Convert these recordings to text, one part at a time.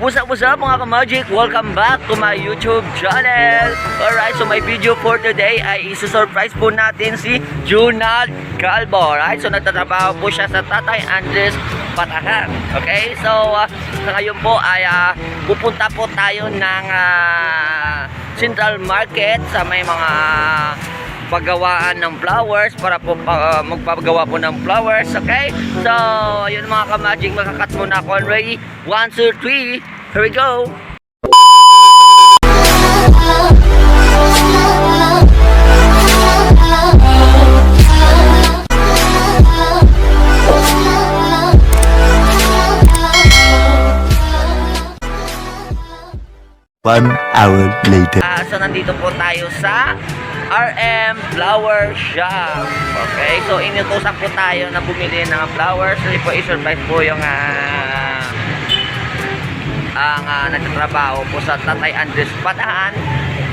What's up mga ka-magic? Welcome back to my YouTube channel. Alright, so my video for today ay isa-surprise po natin si Junald Calvo. Alright, so nagtatrabaho po siya sa Tatay Andres Patahan. Okay, so sa ngayon po ay pupunta po tayo ng Central Market sa may mga paggawaan ng flowers para po magpagawa po ng flowers. Okay, so ayun mga ka-magic, makakat muna ako. Ready? 1, 2, 3, here we go. One hour later. So nandito po tayo sa RM Flower Shop. Okay, so inutusan po tayo na bumili ng flowers. So po i-surprise po yung nagtatrabaho po sa Tatay Andres Patahan.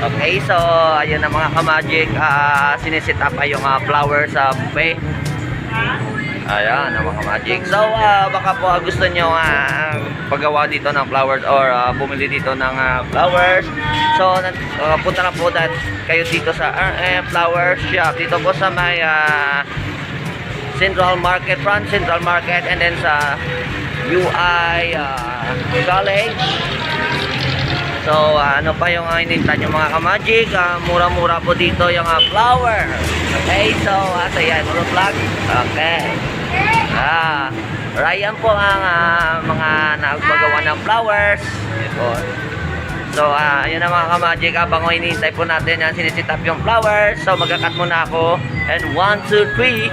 Okay, so ayun na mga ka-magic, sinisit up ay yung flowers sa buffet. Ayan ang mga magic. So baka po gusto nyo paggawa dito ng flowers or bumili dito ng flowers. So punta na po kayo dito sa RM Flower Shop. Dito po sa may Central Market, front Central Market, and then sa UI College. So ano pa yung ininta nyo mga ka-magic? Mura-mura po dito yung flower. Okay, so yan, mga vlog. Okay. Ryan po ang mga nagpagawa ng flowers. So yun na mga ka-magic, habang hinihintay po natin yan, sinisit up yung flowers. So magkakat muna ako. And 1, 2, 3.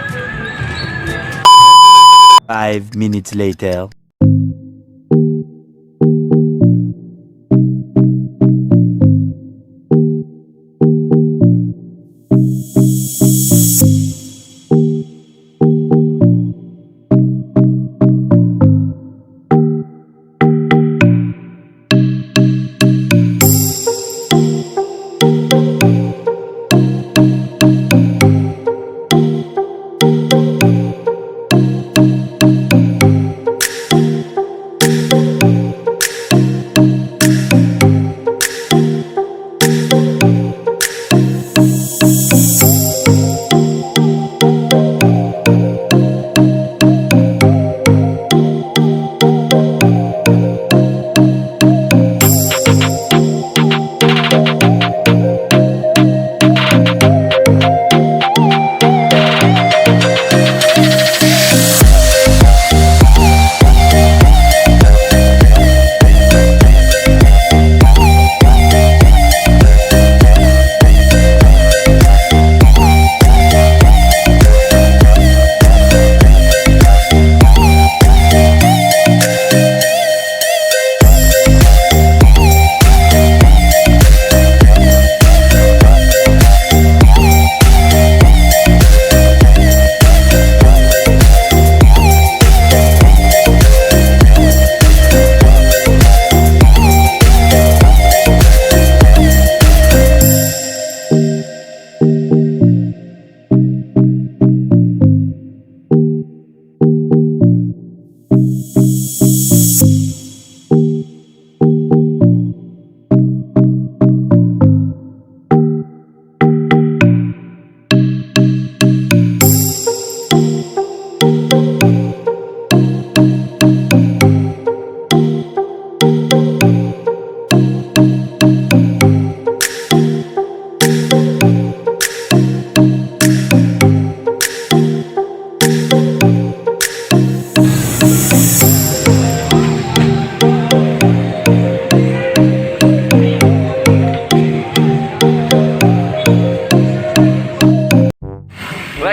5 minutes later.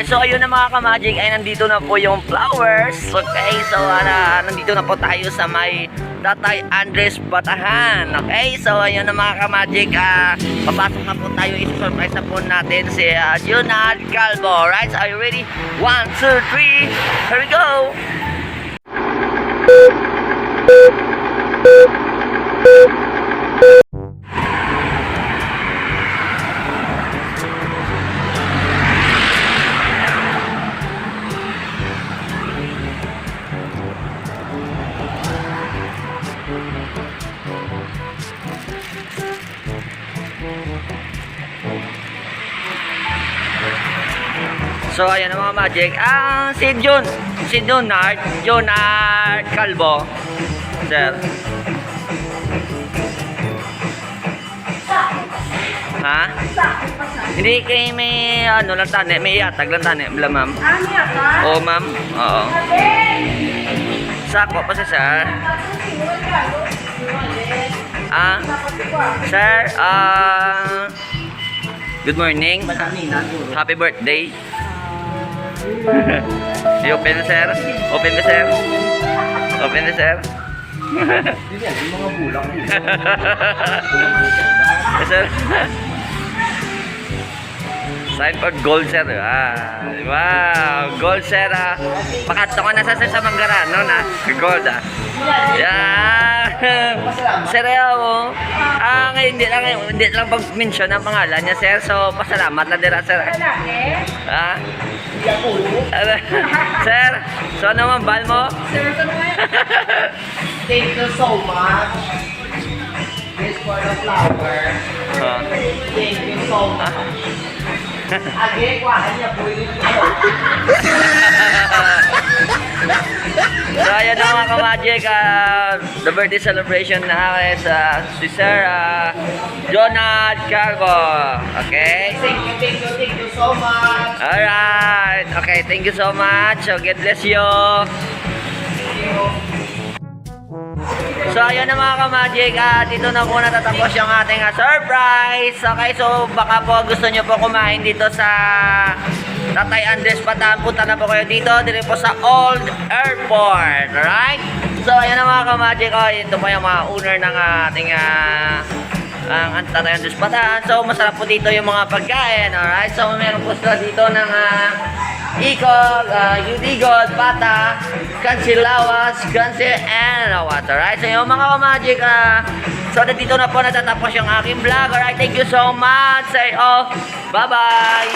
So ayun na mga ka-magic, ay nandito na po yung flowers. Okay, so nandito na po tayo sa may Tatay Andres Patahan. Okay, so ayun na mga ka-magic, papasok na po tayo, isi-surprise na po natin si Junald Calvo. Right, so are you ready? 1, 2, 3, here we go! So, ayan ang mga magic. Si Junard Calvo. Sir. Ha? Hindi kayo may ano lang tani, may yatag lang tani, ma'am. Oo, ma'am. Oo. Sako pa si sir. Sir, good morning. Happy birthday. I-open na, sir. Open na, sir. Open na, sir. Sir. Sign for gold, sir. Wow, gold, sir. Pakato ka na sa Manggara, no na? Gold, Yeah. Sir, ngayon hindi lang pag-mention ang pangalan niya, sir. So, pasalamat na dira, sir. Sir, so ano man bal mo? Sir, thank you so much. This for the flower. Thank you so much. Again, kuhaan niya po yung So, ayan na mga ka-magic, the birthday celebration na sa si Sir Jonad Calvo. Okay? Thank you so much. Alright. Okay, thank you so much. So, God bless you. So, ayan na mga ka-magic, dito na po natatapos yung ating surprise. Okay, so baka po gusto nyo po kumain dito sa Tatay Andres Bataan. Punta na po kayo dito po sa Old Airport. Alright? So, ayan na mga ka-magic. Ito po yung mga owner ng ating ang Tatay Andres Bataan. So, masarap po dito yung mga pagkain. Alright? So, meron po sila dito ng ikog, yudigod, pata, kansilawas, kansil, and what. Alright? So, yung mga ka-magic, so, dito na po natatapos yung aking vlog. Alright? Thank you so much. Say, bye-bye.